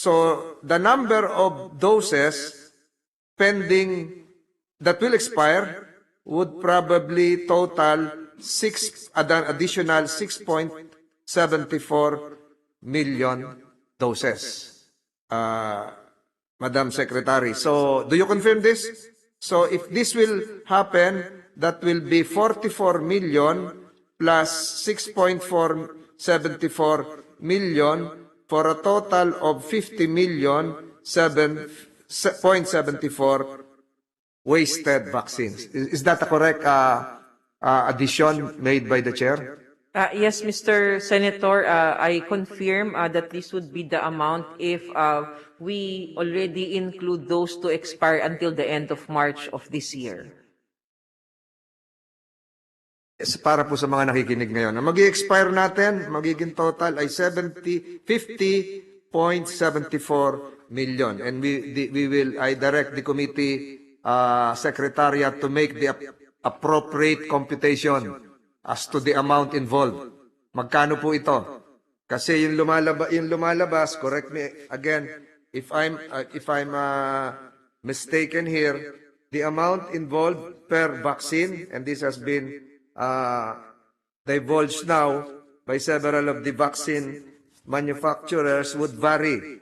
So the number of doses pending that will expire would probably total an additional 6.74 million doses. Madam Secretary. So, do you confirm this? So, if this will happen, that will be 44 million plus 6.474 million for a total of 50 million 7.74 wasted vaccines. Is that a correct addition made by the chair? Yes, Mr. Senator, I confirm that this would be the amount if we already include those to expire until the end of March of this year. Yes, para po sa mga nakikinig ngayon, ang mag-i-expire natin, magiging total ay 50.74 million. And I direct the committee secretariat to make the appropriate computation as to the amount involved. Magkano po ito? Kasi yung lumalabas, correct me again if I'm mistaken here, the amount involved per vaccine, and this has been divulged now by several of the vaccine manufacturers, would vary.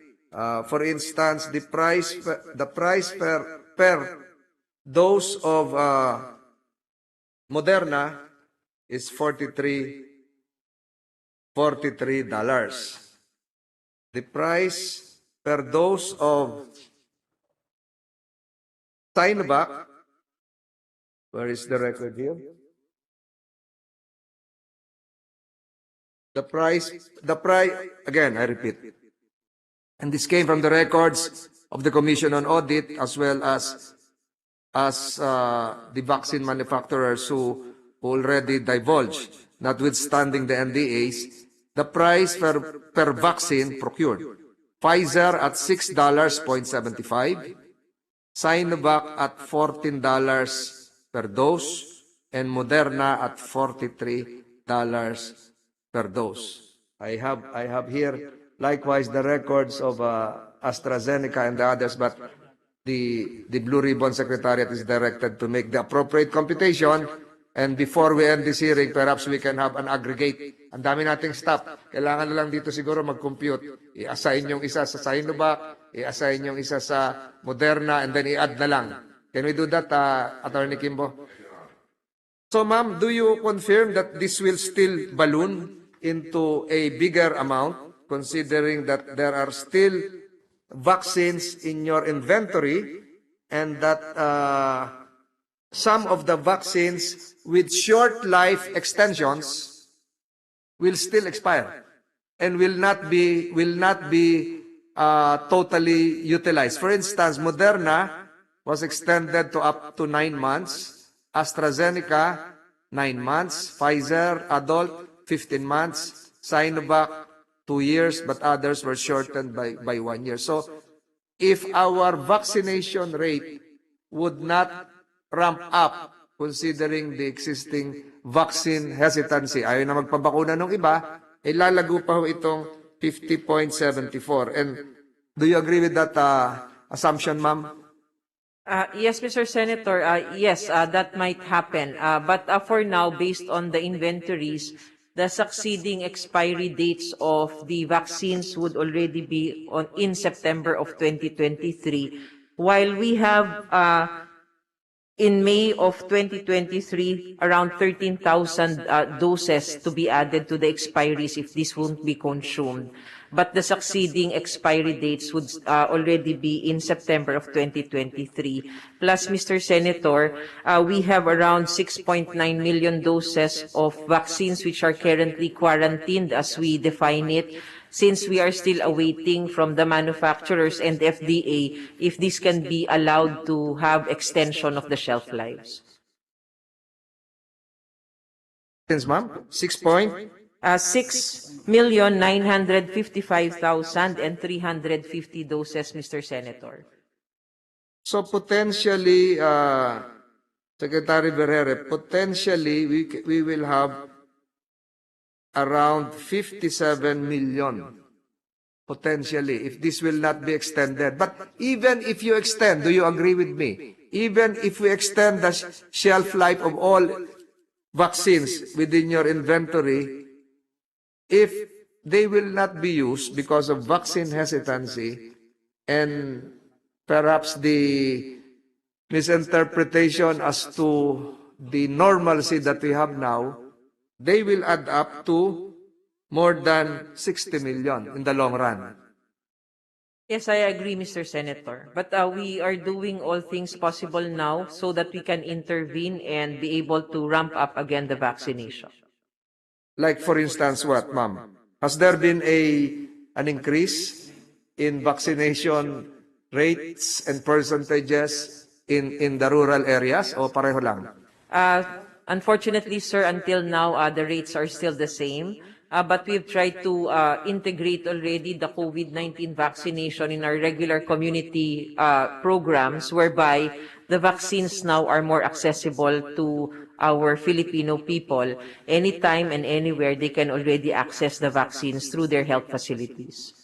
For instance, the price per dose of Moderna is $43. The price per dose of Sinovac, where is the record here? The price, again, I repeat, and this came from the records of the Commission on Audit as well as the vaccine manufacturers who already divulged, notwithstanding the NDAs, the price per vaccine procured. Pfizer at $6.75, Sinovac at $14 per dose, and Moderna at $43 per dose. I have here likewise the records of AstraZeneca and the others, but the Blue Ribbon Secretariat is directed to make the appropriate computation. And before we end this hearing, perhaps we can have an aggregate. Ang dami nating staff. Kailangan na lang dito siguro mag-compute. I-assign yung isa sa Sinovac, i-assign yung isa sa Moderna, and then i-add na lang. Can we do that, Attorney Kimbo? So, ma'am, do you confirm that this will still balloon into a bigger amount, considering that there are still vaccines in your inventory, and that some of the vaccines with short life extensions will still expire and will not be totally utilized. For instance, Moderna was extended to up to 9 months, AstraZeneca 9 months, Pfizer adult 15 months, Sinovac 2 years, but others were shortened by 1 year. So if our vaccination rate would not ramp up, considering the existing vaccine hesitancy, ayaw na magpabakuna ng iba, lalago pa ho itong 50.74. And do you agree with that assumption, ma'am? Yes, Mr. Senator, yes, that might happen. But for now, based on the inventories, the succeeding expiry dates of the vaccines would already be in September of 2023, while we have in May of 2023, around 13,000 doses to be added to the expiries if this won't be consumed. But the succeeding expiry dates would already be in September of 2023. Plus, Mr. Senator, we have around 6.9 million doses of vaccines which are currently quarantined as we define it, since we are still awaiting from the manufacturers and FDA if this can be allowed to have extension of the shelf lives. Ma'am, 6,955,350 doses, Mr. Senator. So potentially, Secretary Berhere, potentially we will have around 57 million potentially, if this will not be extended. But even if you extend, do you agree with me? Even if we extend the shelf life of all vaccines within your inventory, if they will not be used because of vaccine hesitancy and perhaps the misinterpretation as to the normalcy that we have now, they will add up to more than 60 million in the long run. Yes, I agree, Mr. Senator. But we are doing all things possible now so that we can intervene and be able to ramp up again the vaccination. Like for instance, what, ma'am? Has there been an increase in vaccination rates and percentages in the rural areas o pareho lang? Uh, Unfortunately, sir, until now, the rates are still the same. But we've tried to integrate already the COVID-19 vaccination in our regular community programs, whereby the vaccines now are more accessible to our Filipino people. Anytime and anywhere, they can already access the vaccines through their health facilities.